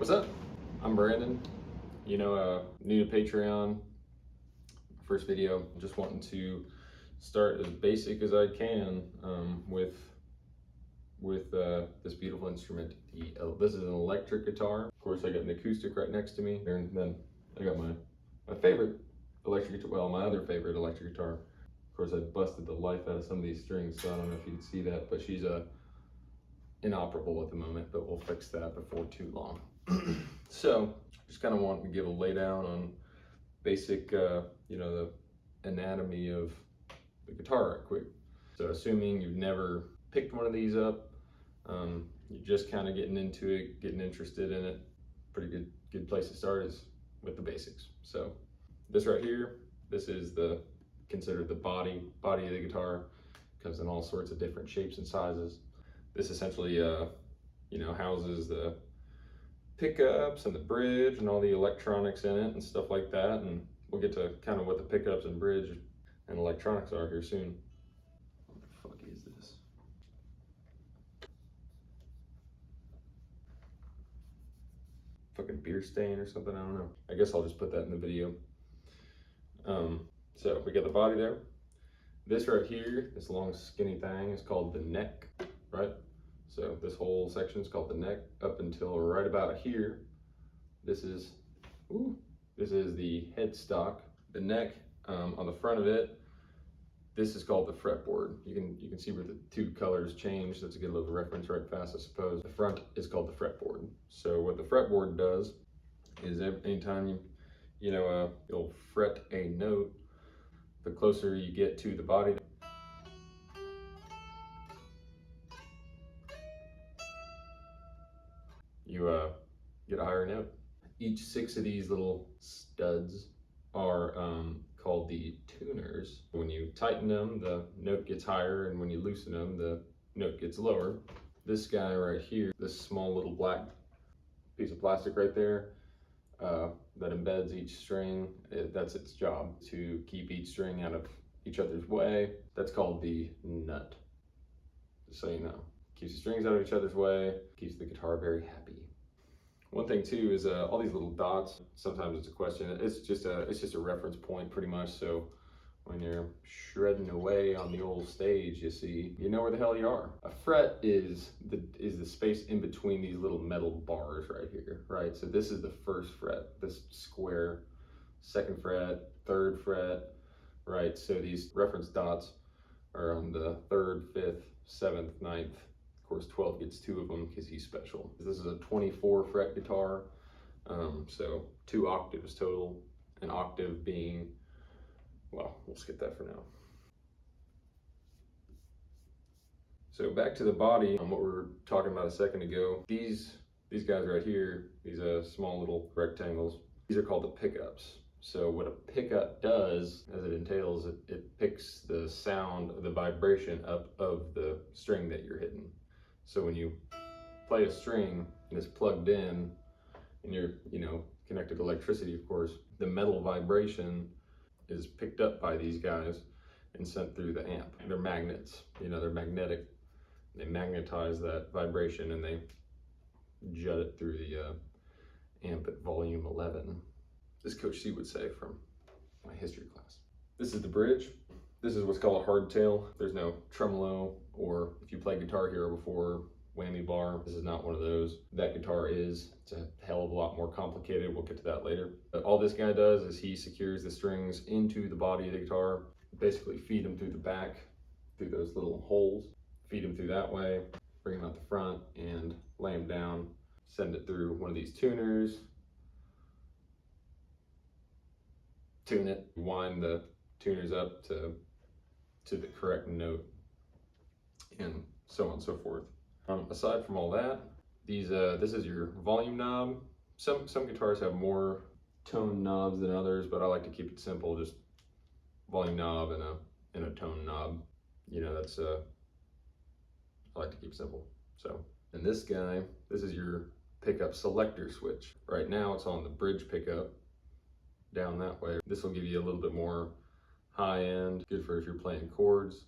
What's up? I'm Brandon. New to Patreon. First video. Just wanting to start as basic as I can with this beautiful instrument. This is an electric guitar. Of course, I got an acoustic right next to me, and then I got my favorite electric guitar. Well, my other favorite electric guitar. Of course, I busted the life out of some of these strings, so I don't know if you can see that, but she's inoperable at the moment, but we'll fix that before too long. So just kind of want to give a lay down on basic, the anatomy of the guitar right quick. So assuming you've never picked one of these up, you're just kind of getting into it, getting interested in it, pretty good place to start is with the basics. So this right here, this is considered the body of the guitar. Comes in all sorts of different shapes and sizes. This essentially, houses the pickups and the bridge and all the electronics in it and stuff like that. And we'll get to kind of what the pickups and bridge and electronics are here soon. What the fuck is this? Fucking beer stain or something, I don't know. I guess I'll just put that in the video. So we got the body there. This right here, this long skinny thing is called the neck, right? So this whole section is called the neck up until right about here. This is the headstock. The neck on the front of it, this is called the fretboard. You can see where the two colors change. That's a good little reference right fast, I suppose. The front is called the fretboard. So what the fretboard does is anytime you'll fret a note, the closer you get to the body, you get a higher note. Each 6 of these little studs are called the tuners. When you tighten them, the note gets higher, and when you loosen them, the note gets lower. This guy right here, this small little black piece of plastic right there, that embeds each string, that's its job, to keep each string out of each other's way. That's called the nut, just so you know. Keeps the strings out of each other's way, keeps the guitar very happy. One thing too is all these little dots, sometimes it's a question, it's just a reference point pretty much, so when you're shredding away on the old stage, you know where the hell you are. A fret is the space in between these little metal bars right here, right? So this is the first fret, this square, second fret, third fret, right? So these reference dots are on the 3rd, 5th, 7th, 9th. Of course, 12 gets 2 of them because he's special. This is a 24 fret guitar, so 2 octaves total, an octave being, well, we'll skip that for now. So back to the body, on what we were talking about a second ago. These guys right here, these small little rectangles, these are called the pickups. So what a pickup does, as it entails, it picks the sound, the vibration up of the string that you're hitting. So when you play a string and it's plugged in and you're, connected to electricity, of course, the metal vibration is picked up by these guys and sent through the amp. They're magnets, they're magnetic. They magnetize that vibration and they jut it through the amp at volume 11. This Coach C would say from my history class. This is the bridge. This is what's called a hardtail. There's no tremolo, or if you played Guitar Hero before, whammy bar. This is not one of those. That guitar is. It's a hell of a lot more complicated. We'll get to that later. But all this guy does is he secures the strings into the body of the guitar, basically feed them through the back, through those little holes, feed them through that way, bring them out the front and lay them down, send it through one of these tuners, tune it, wind the tuners up to the correct note, and so on and so forth. Aside from all that, this is your volume knob. Some guitars have more tone knobs than others, but I like to keep it simple, just volume knob and a tone knob. I like to keep it simple. So, and this guy, this is your pickup selector switch. Right now it's on the bridge pickup down that way. This will give you a little bit more high end, good for if you're playing chords.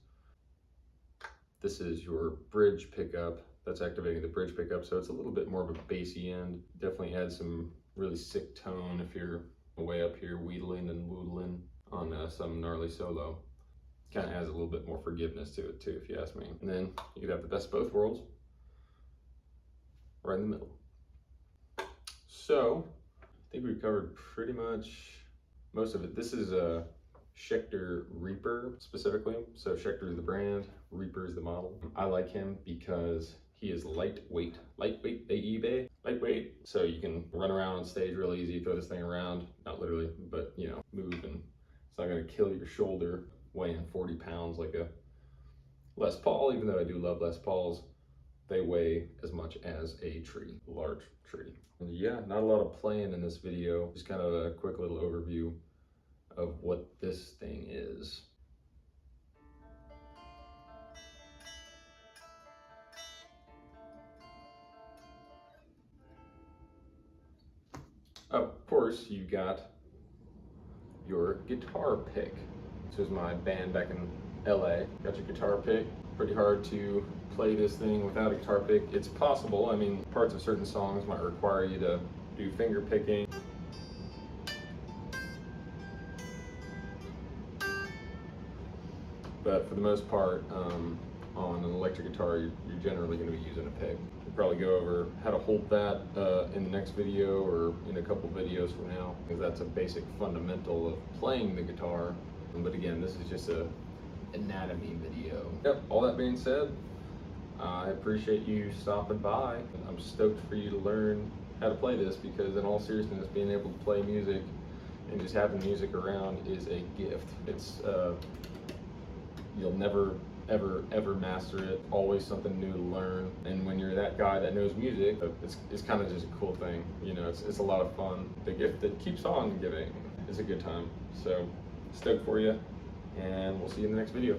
This is your bridge pickup that's activating the bridge pickup, so it's a little bit more of a bassy end. Definitely adds some really sick tone if you're way up here wheedling and woodling on some gnarly solo. Kind of adds a little bit more forgiveness to it too, if you ask me. And then you could have the best of both worlds right in the middle. So I think we've covered pretty much most of it. This is a Schecter Reaper specifically. So Schecter is the brand, Reaper is the model. I like him because he is lightweight, baby, lightweight. So you can run around on stage real easy, throw this thing around, not literally, but you know, move, and it's not gonna kill your shoulder weighing 40 pounds like a Les Paul, even though I do love Les Pauls. They weigh as much as a tree, a large tree. And yeah, not a lot of playing in this video, just kind of a quick little overview of what this thing is. Oh, of course, you got your guitar pick. This was my band back in LA. Got your guitar pick. Pretty hard to play this thing without a guitar pick. It's possible. I mean, parts of certain songs might require you to do finger picking. But for the most part, on an electric guitar, you're generally going to be using a pick. We'll probably go over how to hold that in the next video or in a couple videos from now, because that's a basic fundamental of playing the guitar. But again, this is just a anatomy video. Yep, all that being said, I appreciate you stopping by. I'm stoked for you to learn how to play this, because in all seriousness, being able to play music and just having music around is a gift. It's you'll never ever master it. Always something new to learn. And when you're that guy that knows music, it's kind of just a cool thing. You know, it's a lot of fun. The gift that keeps on giving is a good time. So stoked for you, and we'll see you in the next video.